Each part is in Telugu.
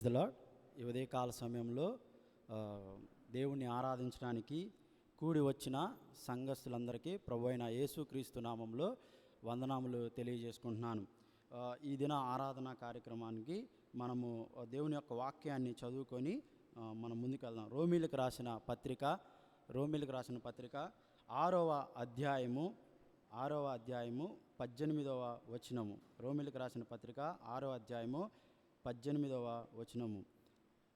Praise the lord. ఈ ఉదయకాల సమయంలో దేవుణ్ణి ఆరాధించడానికి కూడి వచ్చిన సంఘస్థులందరికీ ప్రభు అయిన యేసుక్రీస్తు నామంలో వందనాములు తెలియజేసుకుంటున్నాను. ఈ దిన ఆరాధన కార్యక్రమానికి మనము దేవుని యొక్క వాక్యాన్ని చదువుకొని మనం ముందుకు వెళ్దాం. రోమీలకు రాసిన పత్రిక 6వ అధ్యాయము 18వ వచనము. రోమీలకు రాసిన పత్రిక 6వ అధ్యాయము 18వ వచనము.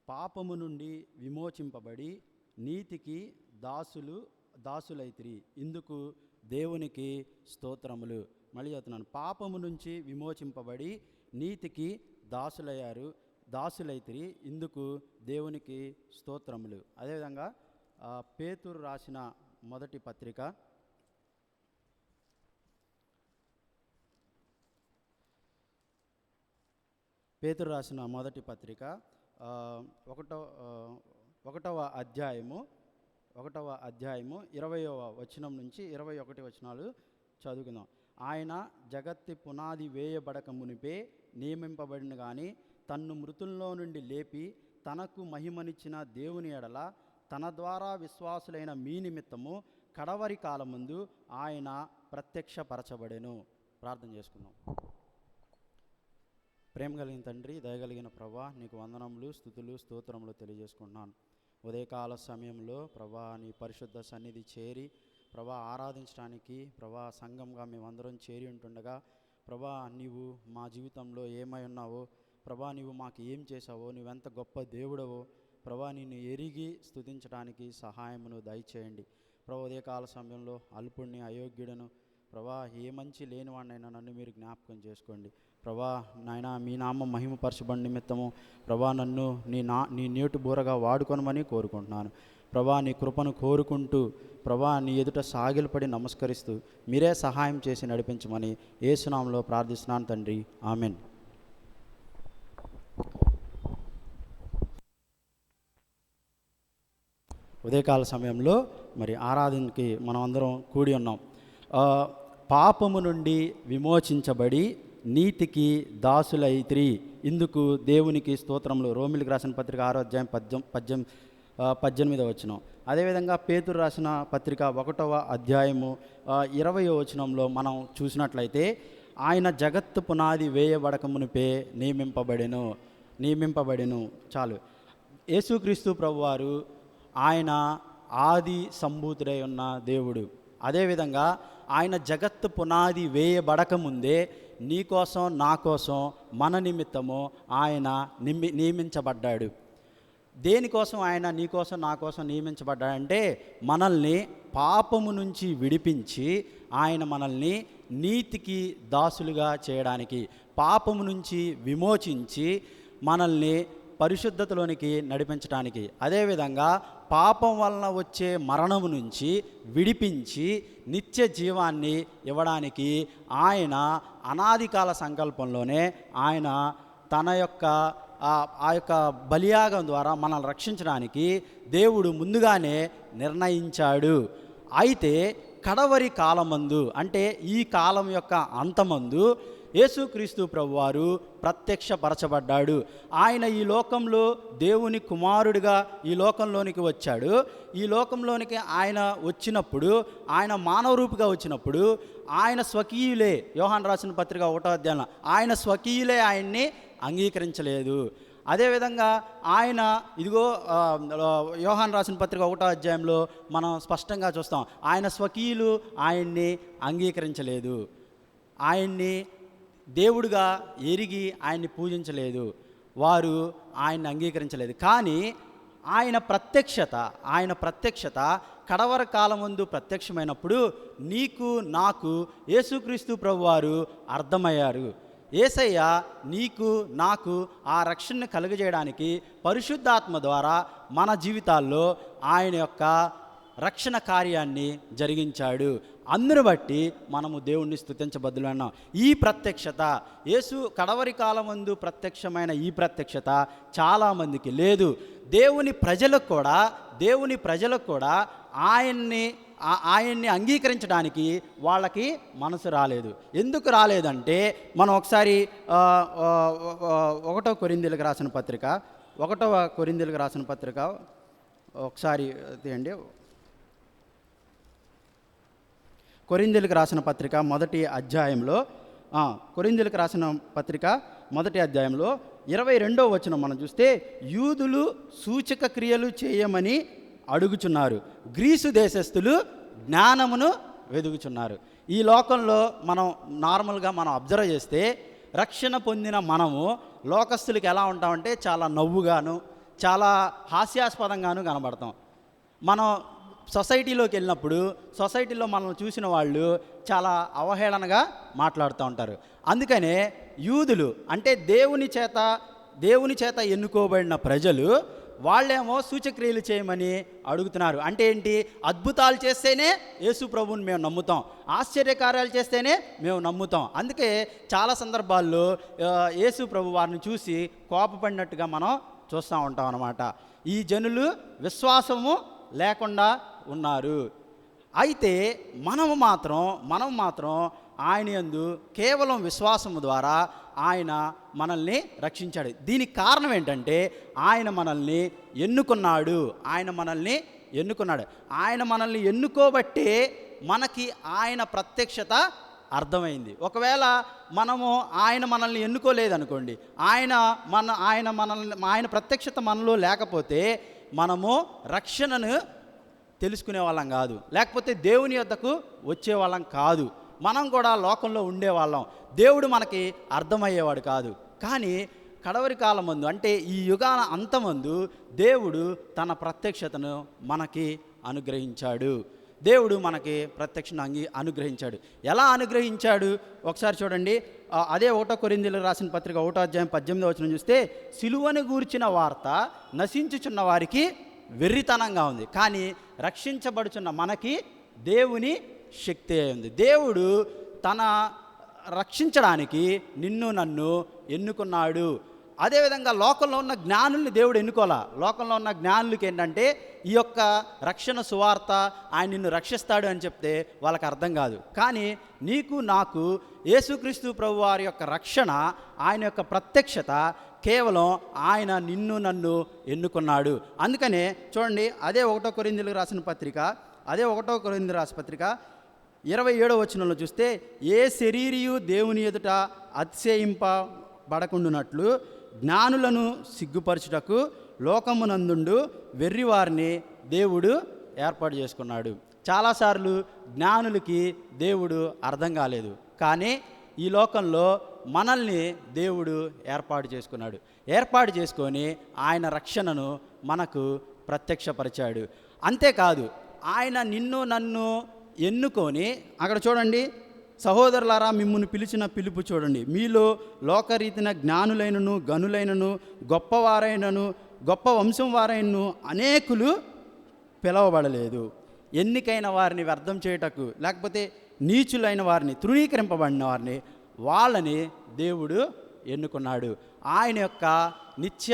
పాపము నుండి విమోచింపబడి నీతికి దాసులైతిరి, ఇందుకు దేవునికి స్తోత్రములు. మళ్ళీ చెప్తున్నాను, పాపము నుంచి విమోచింపబడి నీతికి దాసులైతిరి, ఇందుకు దేవునికి స్తోత్రములు. అదేవిధంగా పేతురు రాసిన మొదటి పత్రిక 1వ అధ్యాయము 20వ వచనం నుంచి 21 వచనాలు చదువుకుందాం. ఆయన జగత్తి పునాది వేయబడక మునిపే నియమింపబడిన కానీ తన్ను మృతుల్లో నుండి లేపి తనకు మహిమనిచ్చిన దేవుని ఎడల తన ద్వారా విశ్వాసులైన మీ నిమిత్తము కడవరి కాలమందు ఆయన ప్రత్యక్షపరచబడెను. ప్రార్థన చేసుకుందాం. ప్రేమ కలిగిన తండ్రి, దయగలిగిన ప్రభా, నీకు వందనములు, స్తుతులు, స్తోత్రములు తెలియజేసుకుంటున్నాను. ఉదయకాల సమయంలో ప్రభా నీ పరిశుద్ధ సన్నిధి చేరి ప్రభా ఆరాధించడానికి ప్రభా సంఘంగా మేమందరం చేరి ఉంటుండగా ప్రభా నీవు మా జీవితంలో ఏమై ఉన్నావో ప్రభా, నీవు మాకు ఏం చేసావో, నువ్వెంత గొప్ప దేవుడవో ప్రభా నిన్ను ఎరిగి స్తుతించడానికి సహాయమును దయచేయండి. ప్రభా ఉదయకాల సమయంలో అల్పుణ్ణి, అయోగ్యుడను ప్రభా, ఏ మంచి లేనివాడినైనా నన్ను మీరు జ్ఞాపకం చేసుకోండి. ప్రభా నాయన, మీ నామం మహిమపరచబడి నిమిత్తము ప్రభా నన్ను నీ నీటి బూరగా వాడుకొనమని కోరుకుంటున్నాను. ప్రభా నీ కృపను కోరుకుంటూ ప్రభా నీ ఎదుట సాగిలపడి నమస్కరిస్తూ మీరే సహాయం చేసి నడిపించమని యేసునామములో ప్రార్థిస్తున్నాను తండ్రి, ఆమెన్. ఉదయకాల సమయంలో మరి ఆరాధనకి మనం అందరం కూడి ఉన్నాం. పాపము నుండి విమోచించబడి నీతికి దాసులైతిరి, ఇందుకు దేవునికి స్తోత్రములు. రోమీలకు రాసిన పత్రిక 6వ అధ్యాయం 18వ వచనం. అదేవిధంగా పేతురు రాసిన పత్రిక 1వ అధ్యాయము 20వ వచనంలో మనం చూసినట్లయితే ఆయన జగత్తు పునాది వేయబడక మునిపే నియమింపబడెను. చాలు. యేసుక్రీస్తు ప్రభువారు ఆయన ఆది సంభూతుడై ఉన్న దేవుడు. అదేవిధంగా ఆయన జగత్తు పునాది వేయబడక ముందే నీ కోసం, నా కోసం, మన నిమిత్తము ఆయన నియమించబడ్డాడు. దేనికోసం ఆయన నీ కోసం, నా కోసం నియమించబడ్డాడంటే మనల్ని పాపము నుంచి విడిపించి ఆయన మనల్ని నీతికి దాసులుగా చేయడానికి, పాపము నుంచి విమోచించి మనల్ని పరిశుద్ధతలోనికి నడిపించడానికి, అదేవిధంగా పాపం వలన వచ్చే మరణము నుంచి విడిపించి నిత్య జీవాన్ని ఇవ్వడానికి ఆయన అనాదికాల సంకల్పంలోనే ఆయన తన యొక్క ఆ యొక్క బలియాగం ద్వారా మనల్ని రక్షించడానికి దేవుడు ముందుగానే నిర్ణయించాడు. అయితే కడవరి కాలమందు, అంటే ఈ కాలం యొక్క అంతమందు యేసుక్రీస్తు ప్రభువారు ప్రత్యక్షపరచబడ్డాడు. ఆయన ఈ లోకంలో దేవుని కుమారుడిగా ఈ లోకంలోనికి వచ్చాడు. ఈ లోకంలోనికి ఆయన వచ్చినప్పుడు, ఆయన మానవ రూపిగా వచ్చినప్పుడు ఆయన స్వకీయులే, యోహాను రాసిన పత్రిక 1వ అధ్యాయంలో ఆయన స్వకీయులే ఆయన్ని అంగీకరించలేదు. అదేవిధంగా ఆయన ఇదిగో యోహాను రాసిన పత్రిక 1వ అధ్యాయంలో మనం స్పష్టంగా చూస్తాం, ఆయన స్వకీయులు ఆయన్ని అంగీకరించలేదు, ఆయన్ని దేవుడుగా ఎరిగి ఆయన్ని పూజించలేదు, వారు ఆయన్ని అంగీకరించలేదు. కానీ ఆయన ప్రత్యక్షత కడవర కాలమందు ప్రత్యక్షమైనప్పుడు నీకు, నాకు యేసుక్రీస్తు ప్రభువారు అర్థమయ్యారు. యేసయ్య నీకు, నాకు ఆ రక్షణను కలుగజేయడానికి పరిశుద్ధాత్మ ద్వారా మన జీవితాల్లో ఆయన యొక్క రక్షణ కార్యాన్ని జరిగించాడు. అందును బట్టి మనము దేవుణ్ణి స్తుతించబద్దులన్నాం. ఈ ప్రత్యక్షత, యేసు కడవరి కాలమందు ప్రత్యక్షమైన ఈ ప్రత్యక్షత చాలామందికి లేదు. దేవుని ప్రజలకు కూడా ఆయన్ని అంగీకరించడానికి వాళ్ళకి మనసు రాలేదు. ఎందుకు రాలేదంటే మనం ఒకసారి 1 కొరింథీయులకు రాసిన పత్రిక 1వ కొరింథీయులకు రాసిన పత్రిక ఒకసారి తీయండి. కొరింథీయులకు రాసిన పత్రిక మొదటి అధ్యాయంలో కొరింథీయులకు రాసిన పత్రిక మొదటి అధ్యాయంలో 22వ వచనం మనం చూస్తే, యూదులు సూచక క్రియలు చేయమని అడుగుచున్నారు, గ్రీసు దేశస్థులు జ్ఞానమును వెదుగుచున్నారు. ఈ లోకంలో మనం నార్మల్గా మనం అబ్జర్వ్ చేస్తే రక్షణ పొందిన మనము లోకస్తులకి ఎలా ఉంటామంటే చాలా నవ్వుగాను చాలా హాస్యాస్పదంగాను కనబడతాం. మనం సొసైటీలోకి వెళ్ళినప్పుడు సొసైటీలో మనల్ని చూసిన వాళ్ళు చాలా అవహేళనగా మాట్లాడుతూ ఉంటారు. అందుకనే యూదులు అంటే దేవుని చేత ఎన్నుకోబడిన ప్రజలు వాళ్ళేమో సూచక్రియలు చేయమని అడుగుతున్నారు. అంటే ఏంటి? అద్భుతాలు చేస్తేనే యేసు ప్రభువుని మేము నమ్ముతాం, ఆశ్చర్యకార్యాలు చేస్తేనే మేము నమ్ముతాం. అందుకే చాలా సందర్భాల్లో యేసు ప్రభు వారిని చూసి కోపపడినట్టుగా మనం చూస్తూ ఉంటాం అన్నమాట. ఈ జనులు విశ్వాసము లేకుండా ఉన్నారు. అయితే మనము మాత్రం ఆయన యందు కేవలం విశ్వాసము ద్వారా ఆయన మనల్ని రక్షించాడు. దీనికి కారణం ఏంటంటే ఆయన మనల్ని ఎన్నుకున్నాడు. ఆయన మనల్ని ఎన్నుకోబట్టే మనకి ఆయన ప్రత్యక్షత అర్థమైంది. ఒకవేళ మనము ఆయన మనల్ని ఎన్నుకోలేదనుకోండి, ఆయన ప్రత్యక్షత మనలో లేకపోతే మనము రక్షణను తెలుసుకునే వాళ్ళం కాదు, లేకపోతే దేవుని యొద్దకు వచ్చేవాళ్ళం కాదు. మనం కూడా లోకంలో ఉండేవాళ్ళం, దేవుడు మనకి అర్థమయ్యేవాడు కాదు. కానీ కడవరి కాలం ముందు అంటే ఈ యుగాల అంతమందు దేవుడు తన ప్రత్యక్షతను మనకి అనుగ్రహించాడు. అనుగ్రహించాడు. ఎలా అనుగ్రహించాడు ఒకసారి చూడండి. అదే 1 కొరింథీయులకు రాసిన పత్రిక 1వ అధ్యాయం 18వ వచనం చూస్తే, సిలువను గూర్చిన వార్త నశించుచున్న వారికి వెర్రితనంగా ఉంది, కానీ రక్షించబడుచున్న మనకి దేవుని శక్తి ఉంది. దేవుడు తన రక్షించడానికి నిన్ను నన్ను ఎన్నుకున్నాడు. అదేవిధంగా లోకంలో ఉన్న జ్ఞానుల్ని దేవుడు ఎన్నుకోలా. లోకంలో ఉన్న జ్ఞానులకి ఏంటంటే ఈ యొక్క రక్షణ సువార్త ఆయన నిన్ను రక్షిస్తాడు అని చెప్తే వాళ్ళకి అర్థం కాదు. కానీ నీకు నాకు యేసుక్రీస్తు ప్రభు వారి యొక్క రక్షణ, ఆయన యొక్క ప్రత్యక్షత కేవలం ఆయన నిన్ను నన్ను ఎన్నుకున్నాడు. అందుకనే చూడండి, అదే 1 కొరింథీయులకు రాసిన పత్రిక 27వ వచనంలో చూస్తే, ఏ శరీరియు దేవుని ఎదుట అతిశయింపబడకుండునట్లు జ్ఞానులను సిగ్గుపరచుటకు లోకమునందుండు వెర్రివారిని దేవుడు ఏర్పాటు చేసుకున్నాడు. చాలాసార్లు జ్ఞానులకి దేవుడు అర్థం కాలేదు, కానీ ఈ లోకంలో మనల్ని దేవుడు ఏర్పాటు చేసుకొని ఆయన రక్షణను మనకు ప్రత్యక్షపరిచాడు. అంతేకాదు, ఆయన నిన్ను నన్ను ఎన్నుకొని, అక్కడ చూడండి, సహోదరులారా మిమ్మును పిలిచిన పిలుపు చూడండి, మీలో లోకరీతిన జ్ఞానులైనను గనులైనను గొప్పవారైనను గొప్ప వంశం వారైనను అనేకులు పిలవబడలేదు. ఎన్నికైన వారిని వ్యర్థం చేయుటకు, లేకపోతే నీచులైన వారిని, తృణీకరింపబడిన వారిని, వాళ్ళని దేవుడు ఎన్నుకున్నాడు. ఆయన యొక్క నిత్య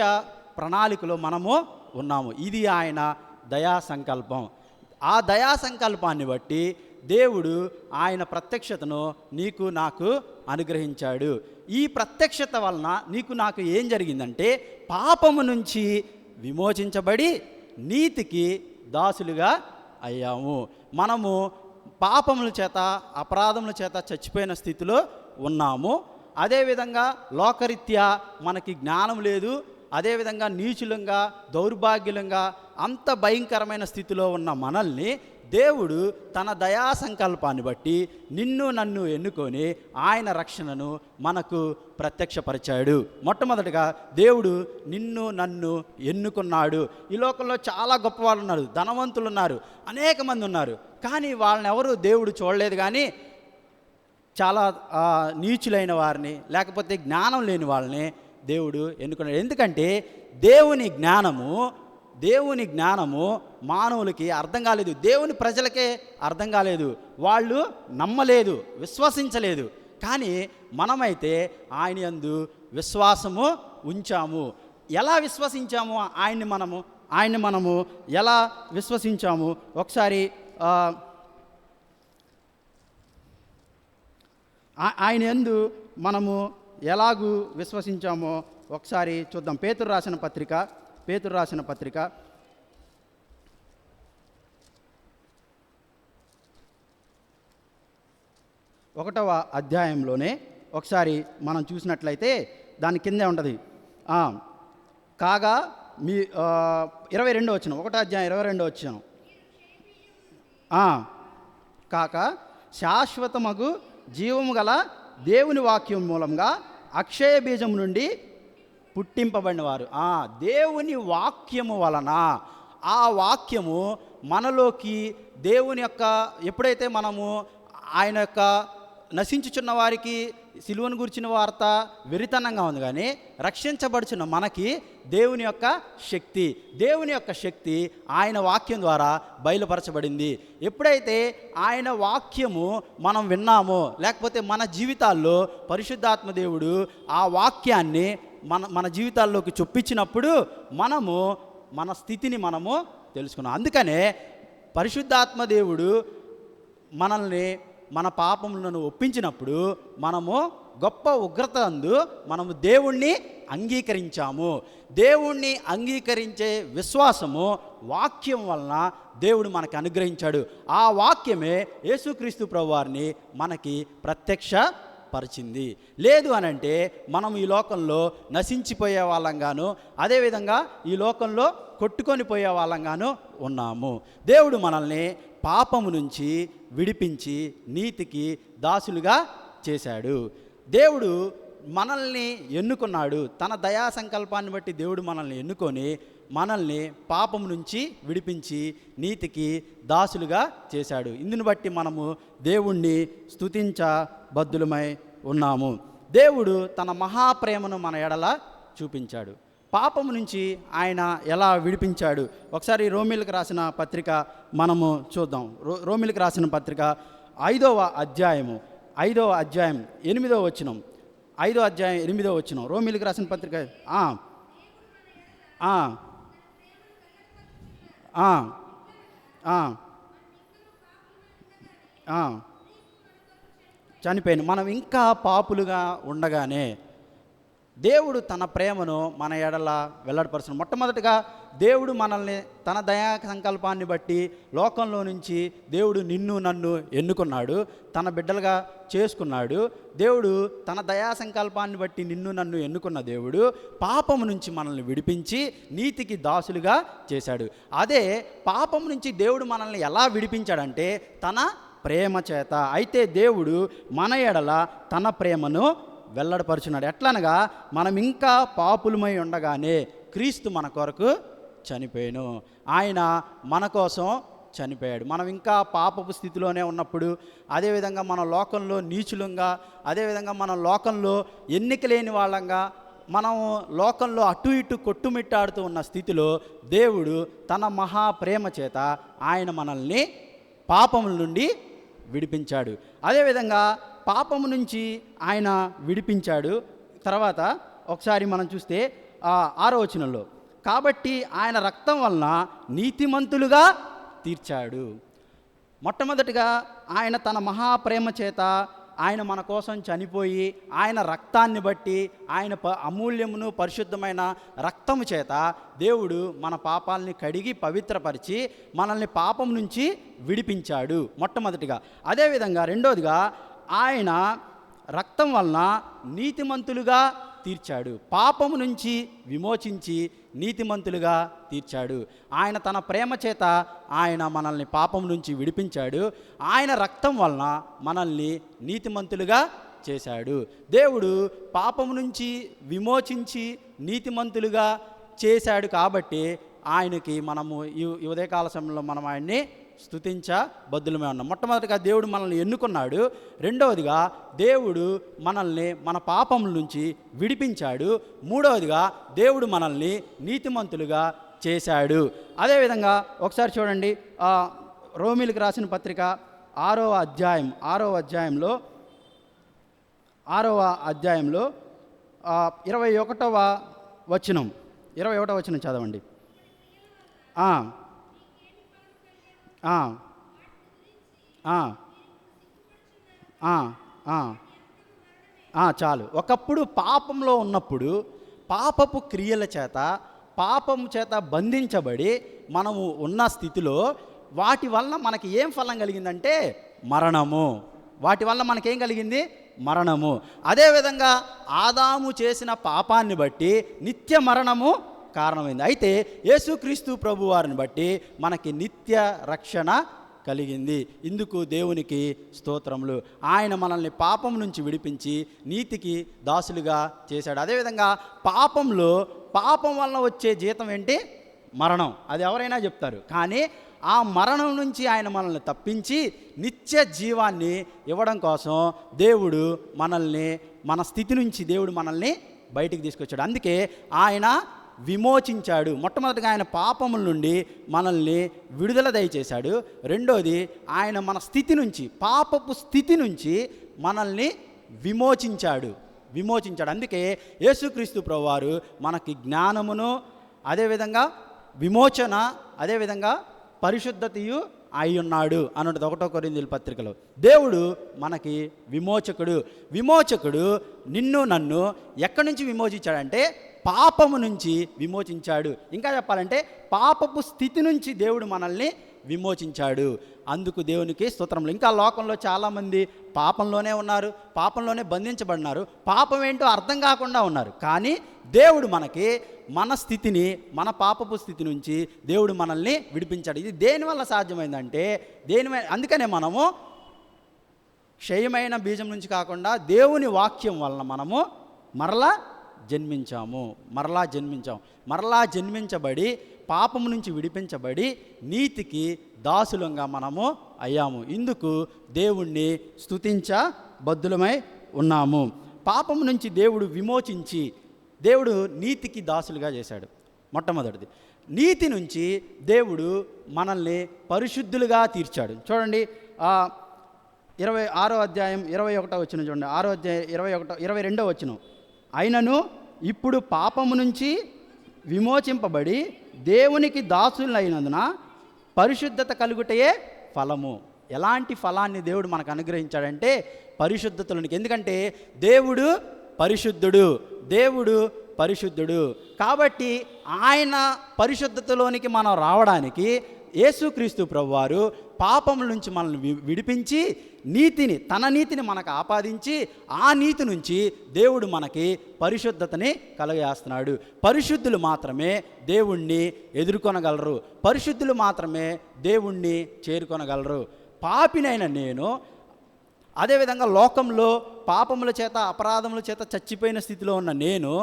ప్రణాళికలో మనము ఉన్నాము. ఇది ఆయన దయా సంకల్పం. ఆ దయా సంకల్పాన్ని బట్టి దేవుడు ఆయన ప్రత్యక్షతను నీకు నాకు అనుగ్రహించాడు. ఈ ప్రత్యక్షత వలన నీకు నాకు ఏం జరిగిందంటే, పాపము నుంచి విమోచించబడి నీతికి దాసులుగా అయ్యాము. మనము పాపముల చేత అపరాధముల చేత చచ్చిపోయిన స్థితిలో ఉన్నాము. అదేవిధంగా లోకరీత్యా మనకి జ్ఞానం లేదు. అదేవిధంగా నీచులంగా దౌర్భాగ్యులంగా అంత భయంకరమైన స్థితిలో ఉన్న మనల్ని దేవుడు తన దయా సంకల్పాన్ని బట్టి నిన్ను నన్ను ఎన్నుకొని ఆయన రక్షణను మనకు ప్రత్యక్షపరిచాడు. మొట్టమొదటిగా దేవుడు నిన్ను నన్ను ఎన్నుకున్నాడు. ఈ లోకంలో చాలా గొప్ప వాళ్ళు ఉన్నారు, ధనవంతులు ఉన్నారు, అనేక మంది ఉన్నారు. కానీ వాళ్ళని ఎవరు దేవుడు చూడలేదు. కానీ చాలా నీచులైన వారిని, లేకపోతే జ్ఞానం లేని వాళ్ళని దేవుడు ఎన్నుకున్నాడు. ఎందుకంటే దేవుని జ్ఞానము మానవులకి అర్థం కాలేదు, దేవుని ప్రజలకే అర్థం కాలేదు. వాళ్ళు నమ్మలేదు, విశ్వసించలేదు. కానీ మనమైతే ఆయన యందు విశ్వాసము ఉంచాము. ఎలా విశ్వసించాము? ఆయన్ని మనము ఎలా విశ్వసించాము? ఒకసారి ఆయన యందు మనము ఎలాగూ విశ్వసించామో ఒకసారి చూద్దాం. పేతురు రాసిన పత్రిక 1వ అధ్యాయంలోనే ఒకసారి మనం చూసినట్లయితే దాని కిందే ఉంటుంది. కాగా మీ 22 వచ్చిన 1వ అధ్యాయం 22 వచ్చిన కాక శాశ్వతమగు జీవము గల దేవుని వాక్యం మూలంగా అక్షయ బీజం నుండి పుట్టింపబడిన వారు. దేవుని వాక్యము వలన, ఆ వాక్యము మనలోకి దేవుని యొక్క, ఎప్పుడైతే మనము ఆయన యొక్క నశించుచున్న వారికి సిలువను గురించిన వార్త వెరితనంగా ఉంది, కానీ రక్షించబడుచున్న మనకి దేవుని యొక్క శక్తి ఆయన వాక్యం ద్వారా బయలుపరచబడింది. ఎప్పుడైతే ఆయన వాక్యము మనం విన్నామో, లేకపోతే మన జీవితాల్లో పరిశుద్ధాత్మ దేవుడు ఆ వాక్యాన్ని మన జీవితాల్లోకి చొప్పించినప్పుడు మనము మన స్థితిని మనము తెలుసుకున్నాం. అందుకనే పరిశుద్ధాత్మ దేవుడు మనల్ని మన పాపములను ఒప్పించినప్పుడు మనము గొప్ప ఉగ్రత అందు మనము దేవుణ్ణి అంగీకరించాము. దేవుణ్ణి అంగీకరించే విశ్వాసము వాక్యం వలన దేవుడు మనకు అనుగ్రహించాడు. ఆ వాక్యమే యేసుక్రీస్తు ప్రభువారిని మనకి ప్రత్యక్షపరిచింది. లేదు అనంటే మనం ఈ లోకంలో నశించిపోయే వాళ్ళంగాను, అదేవిధంగా ఈ లోకంలో కొట్టుకొని పోయే వాళ్ళంగాను ఉన్నాము. దేవుడు మనల్ని పాపము నుంచి విడిపించి నీతికి దాసులుగా చేశాడు. దేవుడు మనల్ని ఎన్నుకున్నాడు. తన దయా సంకల్పాన్ని బట్టి దేవుడు మనల్ని ఎన్నుకొని మనల్ని పాపం నుంచి విడిపించి నీతికి దాసులుగా చేశాడు. ఇందుని బట్టి మనము దేవుణ్ణి స్తుతించబద్ధులమై ఉన్నాము. దేవుడు తన మహాప్రేమను మన ఎడల చూపించాడు. పాపము నుంచి ఆయన ఎలా విడిపించాడు ఒకసారి రోమీలకు రాసిన పత్రిక మనము చూద్దాం. రోమీలకు రాసిన పత్రిక 5వ అధ్యాయం 8వ వచనం, 5వ అధ్యాయం 8వ వచనం. రోమీలకు రాసిన పత్రిక చనిపోయింది. మనం ఇంకా పాపులుగా ఉండగానే దేవుడు తన ప్రేమను మన ఎడల వెల్లడిపరచను. మొట్టమొదటిగా దేవుడు మనల్ని తన దయా సంకల్పాన్ని బట్టి లోకంలో నుంచి దేవుడు నిన్ను నన్ను ఎన్నుకున్నాడు, తన బిడ్డలుగా చేసుకున్నాడు. దేవుడు తన దయా సంకల్పాన్ని బట్టి నిన్ను నన్ను ఎన్నుకున్న దేవుడు పాపము నుంచి మనల్ని విడిపించి నీతికి దాసులుగా చేశాడు. అదే పాపము నుంచి దేవుడు మనల్ని ఎలా విడిపించాడంటే తన ప్రేమ చేత. అయితే దేవుడు మన ఎడల తన ప్రేమను వెల్లడిపరుచున్నాడు. ఎట్లనగా మనం ఇంకా పాపులమై ఉండగానే క్రీస్తు మన కొరకు చనిపోయాను. ఆయన మన కోసం చనిపోయాడు. మనం ఇంకా పాపపు స్థితిలోనే ఉన్నప్పుడు, అదేవిధంగా మన లోకంలో నీచులంగా, అదేవిధంగా మన లోకంలో ఎన్నిక లేని వాళ్ళంగా, మనం లోకంలో అటు ఇటు కొట్టుమిట్టాడుతూ ఉన్న స్థితిలో దేవుడు తన మహాప్రేమ చేత ఆయన మనల్ని పాపముల నుండి విడిపించాడు. అదేవిధంగా పాపము నుంచి ఆయన విడిపించాడు. తర్వాత ఒకసారి మనం చూస్తే 6వ వచనంలో, కాబట్టి ఆయన రక్తం వలన నీతిమంతులుగా తీర్చాడు. మొట్టమొదటిగా ఆయన తన మహాప్రేమ చేత ఆయన మన కోసం చనిపోయి ఆయన రక్తాన్ని బట్టి ఆయన అమూల్యమును పరిశుద్ధమైన రక్తము చేత దేవుడు మన పాపాలని కడిగి పవిత్రపరిచి మనల్ని పాపం నుంచి విడిపించాడు మొట్టమొదటిగా. అదేవిధంగా రెండోదిగా ఆయన రక్తం వలన నీతిమంతులుగా తీర్చాడు. పాపము నుంచి విమోచించి నీతిమంతులుగా తీర్చాడు. ఆయన తన ప్రేమ చేత ఆయన మనల్ని పాపం నుంచి విడిపించాడు. ఆయన రక్తం వలన మనల్ని నీతిమంతులుగా చేశాడు. దేవుడు పాపము నుంచి విమోచించి నీతిమంతులుగా చేశాడు కాబట్టి ఆయనకి మనము ఈ ఉదయకాల సమయంలో మనం ఆయన్ని స్తుతించబద్ధులమే ఉన్నాం. మొట్టమొదటిగా దేవుడు మనల్ని ఎన్నుకున్నాడు. రెండవదిగా దేవుడు మనల్ని మన పాపముల నుంచి విడిపించాడు. మూడవదిగా దేవుడు మనల్ని నీతిమంతులుగా చేశాడు. అదేవిధంగా ఒకసారి చూడండి, రోమీలకు రాసిన పత్రిక 6వ అధ్యాయంలో 21వ వచనం చదవండి. చాలు. ఒకప్పుడు పాపంలో ఉన్నప్పుడు పాపపు క్రియల చేత, పాపము చేత బంధించబడి మనము ఉన్న స్థితిలో వాటి వలన మనకి ఏం ఫలం కలిగిందంటే మరణము. వాటి వల్ల మనకేం కలిగింది? మరణము. అదేవిధంగా ఆదాము చేసిన పాపాన్ని బట్టి నిత్య మరణము కారణమైంది. అయితే యేసుక్రీస్తు ప్రభు వారిని బట్టి మనకి నిత్య రక్షణ కలిగింది. ఇందుకు దేవునికి స్తోత్రములు. ఆయన మనల్ని పాపం నుంచి విడిపించి నీతికి దాసులుగా చేశాడు. అదేవిధంగా పాపం వలన వచ్చే జీతం ఏంటి? మరణం. అది ఎవరైనా చెప్తారు. కానీ ఆ మరణం నుంచి ఆయన మనల్ని తప్పించి నిత్య జీవాన్ని ఇవ్వడం కోసం దేవుడు మన స్థితి నుంచి దేవుడు మనల్ని బయటికి తీసుకొచ్చాడు. అందుకే ఆయన విమోచించాడు. మొట్టమొదటిగా ఆయన పాపముల నుండి మనల్ని విడుదల దయచేశాడు. రెండోది, ఆయన మన స్థితి నుంచి, పాపపు స్థితి నుంచి మనల్ని విమోచించాడు. అందుకే యేసుక్రీస్తు ప్రభువారు మనకి జ్ఞానమును, అదేవిధంగా విమోచన, అదేవిధంగా పరిశుద్ధతయు అయి ఉన్నాడు అన్నది 1 కొరింథీయుల పత్రికలో. దేవుడు మనకి విమోచకుడు నిన్ను నన్ను ఎక్కడి నుంచి విమోచించాడంటే పాపము నుంచి విమోచించాడు. ఇంకా చెప్పాలంటే పాపపు స్థితి నుంచి దేవుడు మనల్ని విమోచించాడు. అందుకు దేవునికి స్తోత్రములు. ఇంకా లోకంలో చాలామంది పాపంలోనే ఉన్నారు, పాపంలోనే బంధించబడినారు, పాపం ఏంటో అర్థం కాకుండా ఉన్నారు. కానీ దేవుడు మనకి మన స్థితిని, మన పాపపు స్థితి నుంచి దేవుడు మనల్ని విడిపించాడు. ఇది దేనివల్ల సాధ్యమైందంటే అందుకనే మనము క్షయమైన బీజం నుంచి కాకుండా దేవుని వాక్యం వలన మనము మరలా జన్మించబడి పాపము నుంచి విడిపించబడి నీతికి దాసులంగా మనము అయ్యాము. ఇందుకు దేవుణ్ణి స్తుతించబద్దులమై ఉన్నాము. పాపము నుంచి దేవుడు విమోచించి దేవుడు నీతికి దాసులుగా చేశాడు. మొట్టమొదటిది, నీతి నుంచి దేవుడు మనల్ని పరిశుద్ధులుగా తీర్చాడు. చూడండి, 26వ అధ్యాయం 21వ వచనం చూడండి. 6వ అధ్యాయం 22వ వచనం. అయినను ఇప్పుడు పాపము నుంచి విమోచింపబడి దేవునికి దాసులైనందున పరిశుద్ధత కలుగుటయే ఫలము. ఎలాంటి ఫలాన్ని దేవుడు మనకు అనుగ్రహించాడంటే పరిశుద్ధతలోనికి. ఎందుకంటే దేవుడు పరిశుద్ధుడు కాబట్టి ఆయన పరిశుద్ధతలోనికి మనం రావడానికి యేసుక్రీస్తు ప్రభువారు పాపముల నుంచి మనల్ని విడిపించి తన నీతిని మనకు ఆపాదించి ఆ నీతి నుంచి దేవుడు మనకి పరిశుద్ధతని కలుగజేస్తున్నాడు. పరిశుద్ధులు మాత్రమే దేవుణ్ణి ఎదుర్కొనగలరు, పరిశుద్ధులు మాత్రమే దేవుణ్ణి చేరుకొనగలరు. పాపినైన నేను, అదేవిధంగా లోకంలో పాపముల చేత, అపరాధముల చేత చచ్చిపోయిన స్థితిలో ఉన్న నేను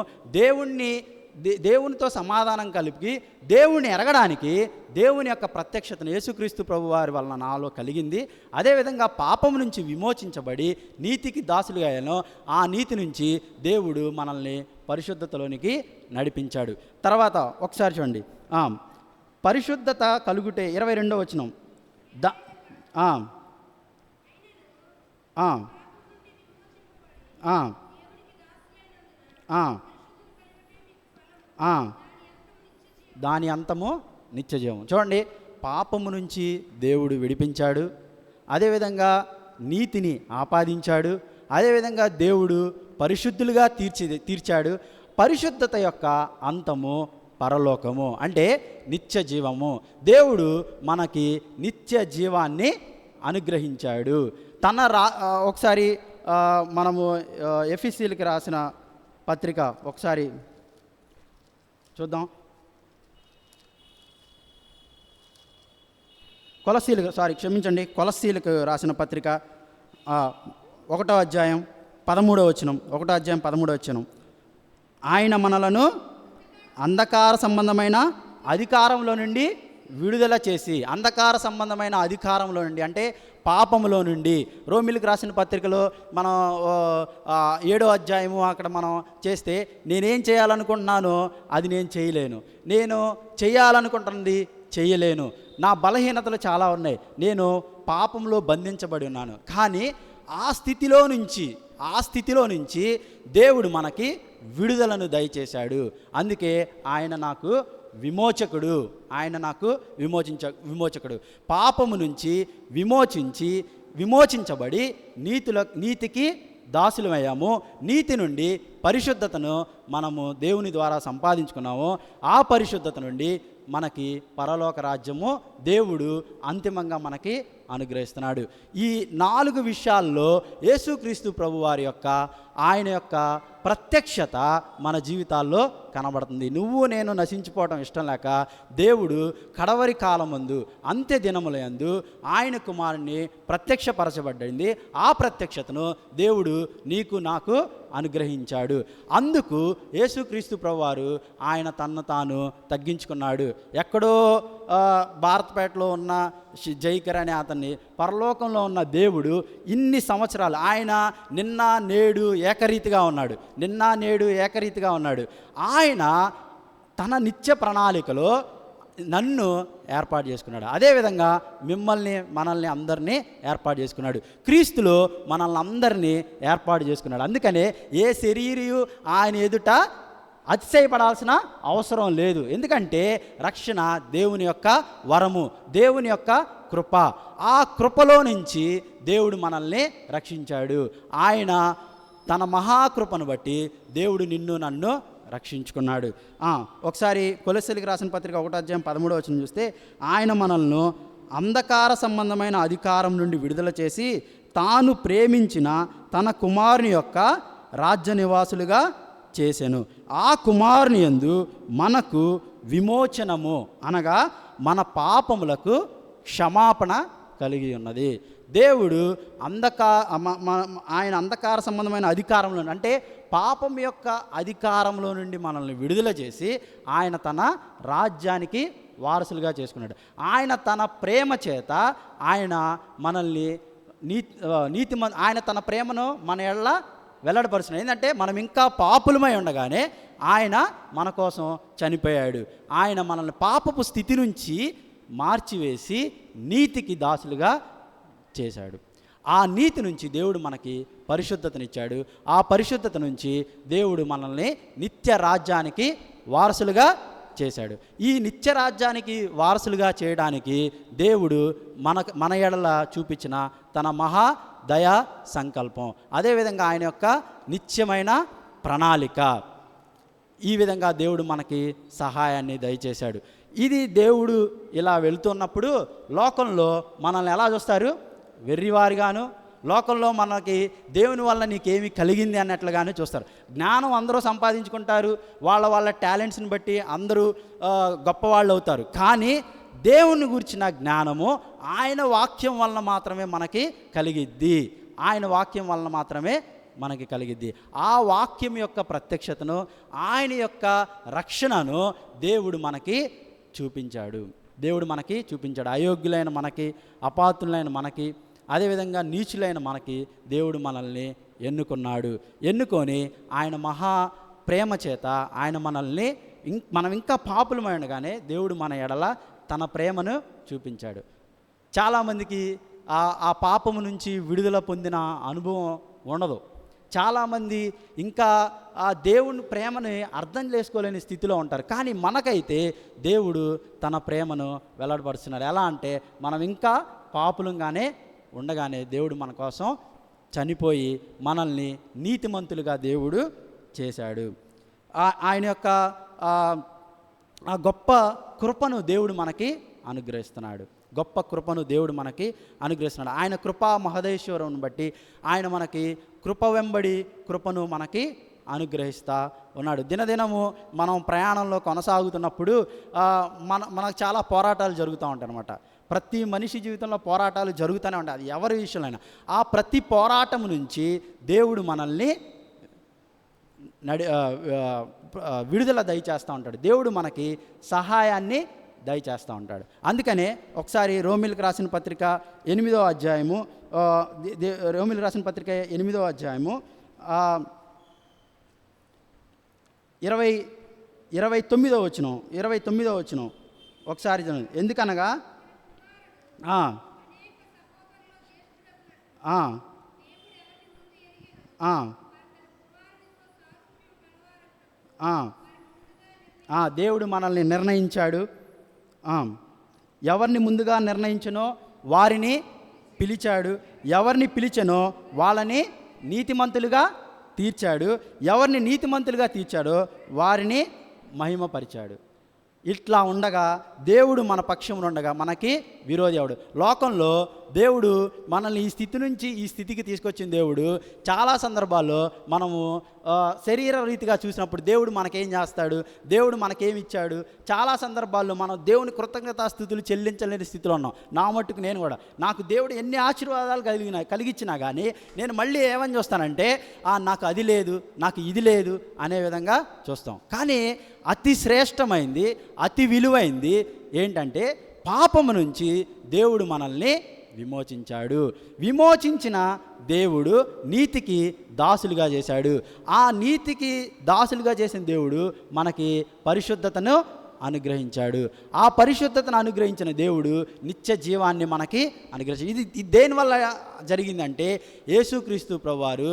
దేవునితో సమాధానం కలిపి దేవుణ్ణి ఎరగడానికి దేవుని యొక్క ప్రత్యక్షతను యేసుక్రీస్తు ప్రభువారి వలన నాలో కలిగింది. అదేవిధంగా పాపం నుంచి విమోచించబడి నీతికి దాసులుగా అయ్యాను. ఆ నీతి నుంచి దేవుడు మనల్ని పరిశుద్ధతలోనికి నడిపించాడు. తర్వాత ఒకసారి చూడండి, పరిశుద్ధత కలుగుటే 22వ వచనం. దాని అంతము నిత్యజీవం. చూడండి, పాపము నుంచి దేవుడు విడిపించాడు, అదేవిధంగా నీతిని ఆపాదించాడు, అదేవిధంగా దేవుడు పరిశుద్ధులుగా తీర్చాడు. పరిశుద్ధత యొక్క అంతము పరలోకము, అంటే నిత్య జీవము. దేవుడు మనకి నిత్య జీవాన్ని అనుగ్రహించాడు. ఒకసారి మనము ఎఫెసీయులకు రాసిన పత్రిక ఒకసారి చూద్దాం. కొలస్సీలకు రాసిన పత్రిక 1వ అధ్యాయం 13వ వచనం. ఆయన మనలను అంధకార సంబంధమైన అధికారంలో నుండి విడుదల చేసి, అంధకార సంబంధమైన అధికారంలో నుండి అంటే పాపములో నుండి. రోమిలకు రాసిన పత్రికలో మనం 7వ అధ్యాయము అక్కడ మనం చేస్తే, నేనేం చేయాలనుకుంటున్నానో అది నేను చేయలేను, నేను చేయాలనుకుంటున్నది చేయలేను, నా బలహీనతలు చాలా ఉన్నాయి, నేను పాపంలో బంధించబడి ఉన్నాను. కానీ ఆ స్థితిలో నుంచి దేవుడు మనకి విడుదలను దయచేశాడు. అందుకే ఆయన నాకు విమోచకుడు. పాపము నుంచి విమోచించబడి నీతికి దాసులమయ్యాము. నీతి నుండి పరిశుద్ధతను మనము దేవుని ద్వారా సంపాదించుకున్నామో ఆ పరిశుద్ధత నుండి మనకి పరలోక రాజ్యము దేవుడు అంతిమంగా మనకి అనుగ్రహిస్తున్నాడు. ఈ 4 విషయాల్లో యేసుక్రీస్తు ప్రభువారి యొక్క ఆయన యొక్క ప్రత్యక్షత మన జీవితాల్లో కనబడుతుంది. నువ్వు నేను నశించిపోవడం ఇష్టం లేక దేవుడు కడవరి కాలమందు అంత్య దినములందు ఆయన కుమారుని ప్రత్యక్షపరచబడింది. ఆ ప్రత్యక్షతను దేవుడు నీకు నాకు అనుగ్రహించాడు. అందుకు యేసుక్రీస్తు ప్రభువారు ఆయన తన్ను తాను తగ్గించుకున్నాడు. ఎక్కడో భారతపేటలో ఉన్న జైకర్ అనే అతన్ని పరలోకంలో ఉన్న దేవుడు ఇన్ని సంవత్సరాలు ఆయన నిన్న నేడు ఏకరీతిగా ఉన్నాడు. ఆయన తన నిత్య ప్రణాళికలో నన్ను ఏర్పాటు చేసుకున్నాడు. అదేవిధంగా మనల్ని అందరినీ ఏర్పాటు చేసుకున్నాడు. క్రీస్తులో మనల్ని అందరినీ ఏర్పాటు చేసుకున్నాడు. అందుకనే ఏ శరీరియు ఆయన ఎదుట అతిశయపడాల్సిన అవసరం లేదు. ఎందుకంటే రక్షణ దేవుని యొక్క వరము, దేవుని యొక్క కృప. ఆ కృపలో నుంచి దేవుడు మనల్ని రక్షించాడు. ఆయన తన మహాకృపను బట్టి దేవుడు నిన్ను నన్ను రక్షించుకున్నాడు. ఒకసారి కొలొస్సీయులకు రాసిన పత్రిక 1:13 చూస్తే, ఆయన మనల్ని అంధకార సంబంధమైన అధికారం నుండి విడుదల చేసి తాను ప్రేమించిన తన కుమారుని యొక్క రాజ్య నివాసులుగా చేసెను. ఆ కుమారుని యందు మనకు విమోచనము అనగా మన పాపములకు క్షమాపణ కలిగి ఉన్నది. దేవుడు ఆయన అంధకార సంబంధమైన అధికారంలో అంటే పాపం యొక్క అధికారంలో నుండి మనల్ని విడుదల చేసి ఆయన తన రాజ్యానికి వారసులుగా చేసుకున్నాడు. ఆయన తన ప్రేమ చేత ఆయన మనల్ని ఆయన తన ప్రేమను మన ఎడల వెల్లడిపరుచున్నాడు. ఏంటంటే మనం ఇంకా పాపులమై ఉండగానే ఆయన మన కోసం చనిపోయాడు. ఆయన మనల్ని పాపపు స్థితి నుంచి మార్చివేసి నీతికి దాసులుగా చేశాడు. ఆ నీతి నుంచి దేవుడు మనకి పరిశుద్ధతనిచ్చాడు. ఆ పరిశుద్ధత నుంచి దేవుడు మనల్ని నిత్య రాజ్యానికి వారసులుగా చేశాడు. ఈ నిత్య రాజ్యానికి వారసులుగా చేయడానికి దేవుడు మన ఎడల చూపించిన తన మహా దయా సంకల్పం, అదేవిధంగా ఆయన యొక్క నిత్యమైన ప్రణాళిక, ఈ విధంగా దేవుడు మనకి సహాయాన్ని దయచేశాడు. ఇది దేవుడు ఇలా వెళుతున్నప్పుడు లోకంలో మనల్ని ఎలా చూస్తారు? వెర్రివారిగాను, లోకంలో మనకి దేవుని వల్ల నీకేమి కలిగింది అన్నట్లుగానే చూస్తారు. జ్ఞానం అందరూ సంపాదించుకుంటారు, వాళ్ళ టాలెంట్స్ని బట్టి అందరూ గొప్పవాళ్ళు అవుతారు. కానీ దేవుని గురించిన జ్ఞానము ఆయన వాక్యం వలన మాత్రమే మనకి కలిగిద్ది. ఆ వాక్యం యొక్క ప్రత్యక్షతను, ఆయన యొక్క రక్షణను దేవుడు మనకి చూపించాడు. అయోగ్యులైన మనకి, అపాత్రులైన మనకి, అదేవిధంగా నీచులైన మనకి దేవుడు మనల్ని ఎన్నుకొని ఆయన మహా ప్రేమ చేత ఆయన మనల్ని మనం ఇంకా పాపులమై ఉండగానే దేవుడు మన ఎడల తన ప్రేమను చూపించాడు. చాలామందికి ఆ పాపము నుంచి విడుదల పొందిన అనుభవం ఉండదు. చాలామంది ఇంకా ఆ దేవుని ప్రేమని అర్థం చేసుకోలేని స్థితిలో ఉంటారు. కానీ మనకైతే దేవుడు తన ప్రేమను వెల్లడిపరుస్తున్నారు. ఎలా అంటే మనం ఇంకా పాపులంగానే ఉండగానే దేవుడు మన కోసం చనిపోయి మనల్ని నీతిమంతులుగా దేవుడు చేశాడు. ఆయన యొక్క ఆ గొప్ప కృపను దేవుడు మనకి అనుగ్రహిస్తున్నాడు. ఆయన కృపా మహదేశ్వరం బట్టి ఆయన మనకి కృప వెంబడి కృపను మనకి అనుగ్రహిస్తూ ఉన్నాడు. దినదినము మనం ప్రయాణంలో కొనసాగుతున్నప్పుడు మనకు చాలా పోరాటాలు జరుగుతూ ఉంటాయి అన్నమాట. ప్రతి మనిషి జీవితంలో పోరాటాలు జరుగుతూనే ఉంటాయి, అది ఎవరి విషయంలో. ఆ ప్రతి పోరాటం నుంచి దేవుడు మనల్ని విడుదల దయచేస్తూ ఉంటాడు. దేవుడు మనకి సహాయాన్ని దయచేస్తూ ఉంటాడు. అందుకనే ఒకసారి రోమిలకు రాసిన పత్రిక 8వ అధ్యాయము 29వ వచనం ఒకసారి చదవండి. ఎందుకనగా దేవుడు మనల్ని నిర్ణయించాడు. ఎవరిని ముందుగా నిర్ణయించనో వారిని పిలిచాడు, ఎవరిని పిలిచనో వాళ్ళని నీతిమంతులుగా తీర్చాడు, ఎవరిని నీతిమంతులుగా తీర్చాడో వారిని మహిమపరిచాడు. ఇట్లా ఉండగా దేవుడు మన పక్షమున ఉండగా మనకి విరోధి ఎవడు? లోకంలో దేవుడు మనల్ని ఈ స్థితి నుంచి ఈ స్థితికి తీసుకొచ్చిన దేవుడు చాలా సందర్భాల్లో మనము శరీర రీతిగా చూసినప్పుడు దేవుడు మనకేం చేస్తాడు, దేవుడు మనకేమి ఇచ్చాడు, చాలా సందర్భాల్లో మనం దేవుని కృతజ్ఞతాస్తుతులు చెల్లించలేని స్థితిలో ఉన్నాం. నా మట్టుకు నేను కూడా, నాకు దేవుడు ఎన్ని ఆశీర్వాదాలు కలిగించినా కానీ నేను మళ్ళీ ఏమని చూస్తానంటే నాకు అది లేదు, నాకు ఇది లేదు అనే విధంగా చూస్తాం. కానీ అతి శ్రేష్టమైంది, అతి విలువైంది ఏంటంటే పాపము నుంచి దేవుడు మనల్ని విమోచించాడు. విమోచించిన దేవుడు నీతికి దాసులుగా చేశాడు. ఆ నీతికి దాసులుగా చేసిన దేవుడు మనకి పరిశుద్ధతను అనుగ్రహించాడు. ఆ పరిశుద్ధతను అనుగ్రహించిన దేవుడు నిత్య జీవాన్ని మనకి అనుగ్రహించాడు. ఇది దేనివల్ల జరిగిందంటే యేసుక్రీస్తు ప్రభువారు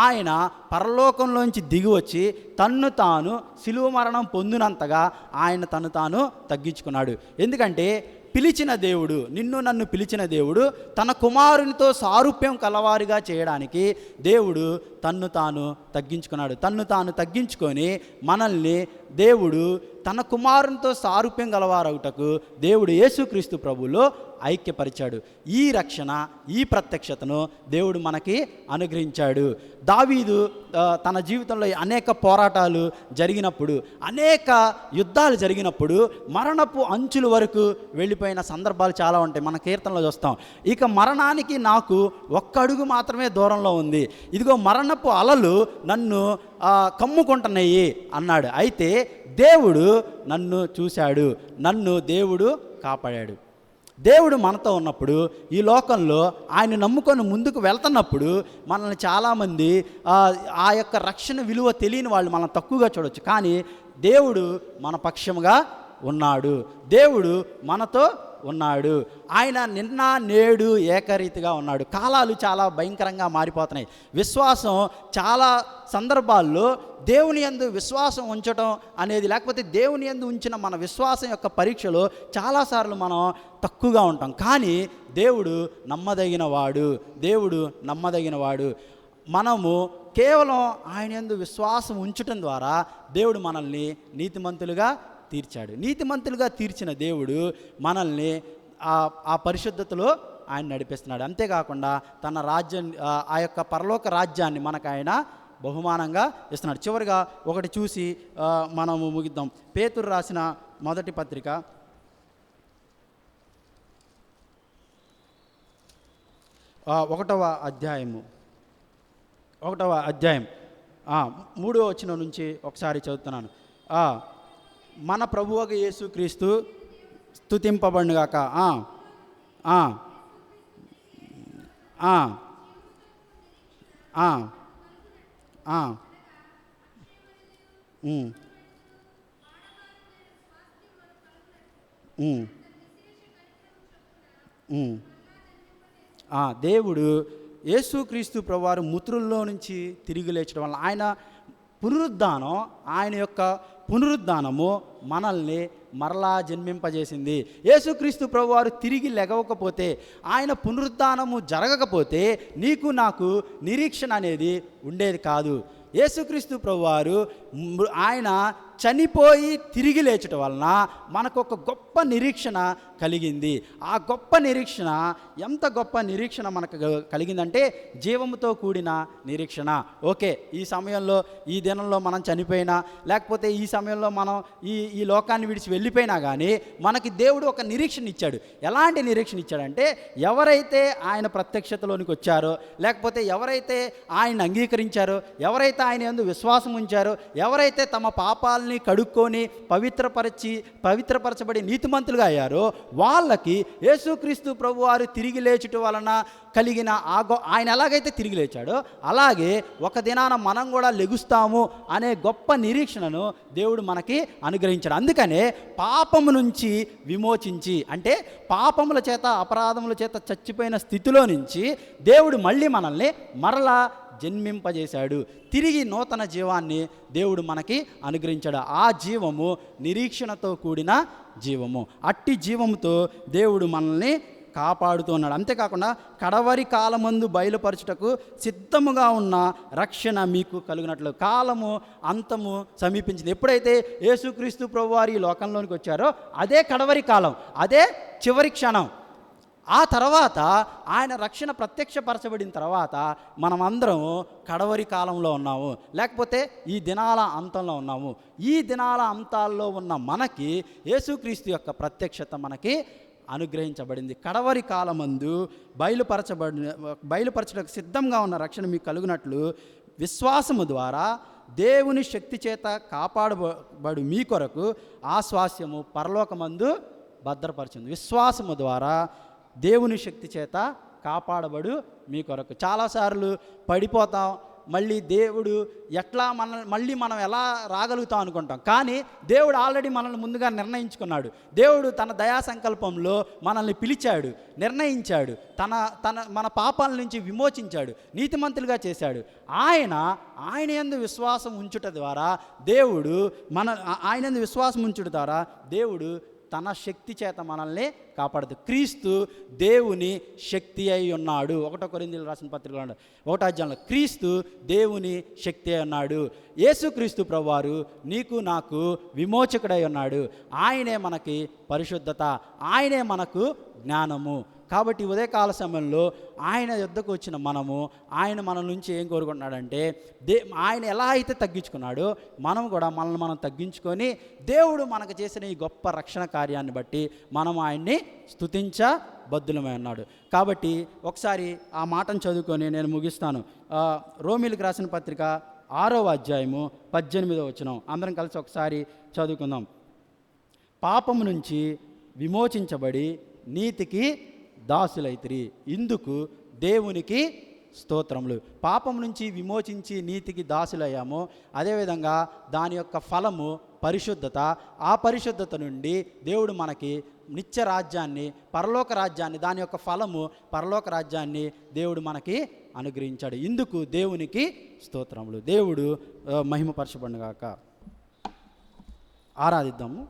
ఆయన పరలోకంలోంచి దిగి వచ్చి తన్ను తాను శిలువ మరణం పొందినంతగా ఆయన తను తాను తగ్గించుకున్నాడు. ఎందుకంటే పిలిచిన దేవుడు, నిన్ను నన్ను పిలిచిన దేవుడు తన కుమారునితో సారూప్యం కలవారిగా చేయడానికి దేవుడు తన్ను తాను తగ్గించుకున్నాడు. తన్ను తాను తగ్గించుకొని మనల్ని దేవుడు తన కుమారునితో సారూప్యం గలవారవుటకు దేవుడు యేసుక్రీస్తు ప్రభువులో ఐక్యపరిచాడు. ఈ రక్షణ, ఈ ప్రత్యక్షతను దేవుడు మనకి అనుగ్రహించాడు. దావీదు తన జీవితంలో అనేక పోరాటాలు జరిగినప్పుడు, అనేక యుద్ధాలు జరిగినప్పుడు మరణపు అంచుల వరకు వెళ్ళిపోయిన సందర్భాలు చాలా ఉంటాయి. మన కీర్తనలో చూస్తాం. ఇక మరణానికి నాకు ఒక్క అడుగు మాత్రమే దూరంలో ఉంది, ఇదిగో మరణపు అలలు నన్ను కమ్ముకుంటున్నాయి అన్నాడు. అయితే దేవుడు నన్ను చూశాడు, నన్ను దేవుడు కాపాడాడు. దేవుడు మనతో ఉన్నప్పుడు, ఈ లోకంలో ఆయన నమ్ముకొని ముందుకు వెళ్తున్నప్పుడు మనల్ని చాలామంది ఆ యొక్క రక్షణ విలువ తెలియని వాళ్ళు మనం తక్కువగా చూడవచ్చు. కానీ దేవుడు మన పక్షముగా ఉన్నాడు, దేవుడు మనతో ఉన్నాడు. ఆయన నిన్న నేడు ఏకరీతిగా ఉన్నాడు. కాలాలు చాలా భయంకరంగా మారిపోతున్నాయి. విశ్వాసం చాలా సందర్భాల్లో దేవుని యందు విశ్వాసం ఉంచడం అనేది, లేకపోతే దేవుని యందు ఉంచిన మన విశ్వాసం యొక్క పరీక్షలో చాలాసార్లు మనం తక్కువగా ఉంటాం. కానీ దేవుడు నమ్మదగినవాడు, దేవుడు నమ్మదగినవాడు. మనము కేవలం ఆయన యందు విశ్వాసం ఉంచటం ద్వారా దేవుడు మనల్ని నీతిమంతులుగా తీర్చాడు. నీతిమంతులుగా తీర్చిన దేవుడు మనల్ని ఆ పరిశుద్ధతలో ఆయన నడిపిస్తున్నాడు. అంతేకాకుండా తన రాజ్యం, ఆ యొక్క పరలోక రాజ్యాన్ని మనకు ఆయన బహుమానంగా ఇస్తున్నాడు. చివరిగా ఒకటి చూసి మనము ముగిద్దాం. పేతురు రాసిన మొదటి పత్రిక 1వ అధ్యాయం 3వ వచనం నుంచి ఒకసారి చదువుతున్నాను. మన ప్రభువుగా యేసుక్రీస్తు స్తుతింపబడుగాక. దేవుడు యేసుక్రీస్తు ప్రభువారు మృతుల్లో నుంచి తిరిగి లేచడం వల్ల ఆయన పునరుద్ధానం, ఆయన యొక్క పునరుద్ధానము మనల్ని మరలా జన్మింపజేసింది. యేసుక్రీస్తు ప్రభువారు తిరిగి లెగవకపోతే, ఆయన పునరుద్ధానము జరగకపోతే నీకు నాకు నిరీక్షణ అనేది ఉండేది కాదు. యేసుక్రీస్తు ప్రభువారు ఆయన చనిపోయి తిరిగి లేచడం వలన మనకు ఒక గొప్ప నిరీక్షణ కలిగింది. ఆ గొప్ప నిరీక్షణ, ఎంత గొప్ప నిరీక్షణ మనకు కలిగిందంటే జీవముతో కూడిన నిరీక్షణ. ఓకే, ఈ సమయంలో, ఈ దినంలో మనం చనిపోయినా, లేకపోతే ఈ సమయంలో మనం ఈ లోకాన్ని విడిచి వెళ్ళిపోయినా కానీ మనకి దేవుడు ఒక నిరీక్షణ ఇచ్చాడు. ఎలాంటి నిరీక్షణ ఇచ్చాడంటే, ఎవరైతే ఆయన ప్రత్యక్షతలోనికి వచ్చారో, లేకపోతే ఎవరైతే ఆయన అంగీకరించారో, ఎవరైతే ఆయన యందు విశ్వాసం ఉంచారో, ఎవరైతే తమ పాపాలని కడుక్కొని పవిత్రపరచబడి నీతిమంతులుగా అయ్యారో వాళ్ళకి యేసుక్రీస్తు ప్రభువారు తిరిగి లేచుట వలన కలిగిన ఆయన ఎలాగైతే తిరిగి లేచాడో అలాగే ఒక దినాన మనం కూడా లెగుస్తాము అనే గొప్ప నిరీక్షణను దేవుడు మనకి అనుగ్రహించాడు. అందుకనే పాపము నుంచి విమోచించి, అంటే పాపముల చేత, అపరాధముల చేత చచ్చిపోయిన స్థితిలో నుంచి దేవుడు మళ్ళీ మనల్ని మరలా జన్మింపజేశాడు. తిరిగి నూతన జీవాన్ని దేవుడు మనకి అనుగ్రహించాడు. ఆ జీవము నిరీక్షణతో కూడిన జీవము. అట్టి జీవముతో దేవుడు మనల్ని కాపాడుతూ ఉన్నాడు. అంతేకాకుండా కడవరి కాలమందు బయలుపరచుటకు సిద్ధముగా ఉన్న రక్షణ మీకు కలుగునట్లు. కాలము అంతము సమీపించింది. ఎప్పుడైతే యేసుక్రీస్తు ప్రభువారు ఈ లోకంలోనికి వచ్చారో అదే కడవరి కాలం, అదే చివరి క్షణం. ఆ తర్వాత ఆయన రక్షణ ప్రత్యక్షపరచబడిన తర్వాత మనమందరం కడవరి కాలంలో ఉన్నాము, లేకపోతే ఈ దినాల అంతంలో ఉన్నాము. ఈ దినాల అంతాల్లో ఉన్న మనకి యేసుక్రీస్తు ప్రత్యక్షత మనకి అనుగ్రహించబడింది. కడవరి కాలమందు బయలుపరచడానికి సిద్ధంగా ఉన్న రక్షణ మీకు కలుగునట్లు విశ్వాసము ద్వారా దేవుని శక్తి చేత కాపాడబడు మీ కొరకు ఆ స్వాస్యము పరలోకమందు భద్రపరిచింది. విశ్వాసము ద్వారా దేవుని శక్తి చేత కాపాడబడు మీ కొరకు. చాలాసార్లు పడిపోతాం, మళ్ళీ దేవుడు మళ్ళీ మనం ఎలా రాగలుగుతాం అనుకుంటాం. కానీ దేవుడు ఆల్రెడీ మనల్ని ముందుగా నిర్ణయించుకున్నాడు. దేవుడు తన దయా సంకల్పంలో మనల్ని పిలిచాడు, నిర్ణయించాడు, మన పాపాల నుంచి విమోచించాడు, నీతిమంతులుగా చేశాడు. ఆయన యందు విశ్వాసం ఉంచుట ద్వారా దేవుడు తన శక్తి చేత మనల్ని కాపాడదు. క్రీస్తు దేవుని శక్తి అయి ఉన్నాడు. 1 కొరింథీయులకు రాసిన పత్రికలో 1వ అధ్యాయంలో క్రీస్తు దేవుని శక్తి అయి ఉన్నాడు. యేసుక్రీస్తు ప్రభువారు నీకు నాకు విమోచకుడై ఉన్నాడు. ఆయనే మనకి పరిశుద్ధత, ఆయనే మనకు జ్ఞానము. కాబట్టి ఉదయకాల సమయంలో ఆయన యుద్ధకు వచ్చిన మనము, ఆయన మన నుంచి ఏం కోరుకుంటున్నాడంటే, ఆయన ఎలా అయితే తగ్గించుకున్నాడో మనం కూడా మనల్ని మనం తగ్గించుకొని దేవుడు మనకు చేసిన ఈ గొప్ప రక్షణ కార్యాన్ని బట్టి మనం ఆయన్ని స్తుతించబద్దులమై ఉన్నాడు. కాబట్టి ఒకసారి ఆ మాటను చదువుకొని నేను ముగిస్తాను. రోమీయులకు రాసిన పత్రిక 6వ అధ్యాయము 18వ వచనం అందరం కలిసి ఒకసారి చదువుకుందాం. పాపము నుంచి విమోచించబడి నీతికి దాసులైతిరి, ఇందుకు దేవునికి స్తోత్రములు. పాపం నుంచి విమోచించి నీతికి దాసులయ్యాము. అదేవిధంగా దాని యొక్క ఫలము పరిశుద్ధత. ఆ పరిశుద్ధత నుండి దేవుడు మనకి నిత్య రాజ్యాన్ని, పరలోక రాజ్యాన్ని, దాని యొక్క ఫలము పరలోక రాజ్యాన్ని దేవుడు మనకి అనుగ్రహించాడు. ఇందుకు దేవునికి స్తోత్రములు. దేవుడు మహిమపరచబడును గాక. ఆరాధిద్దాము.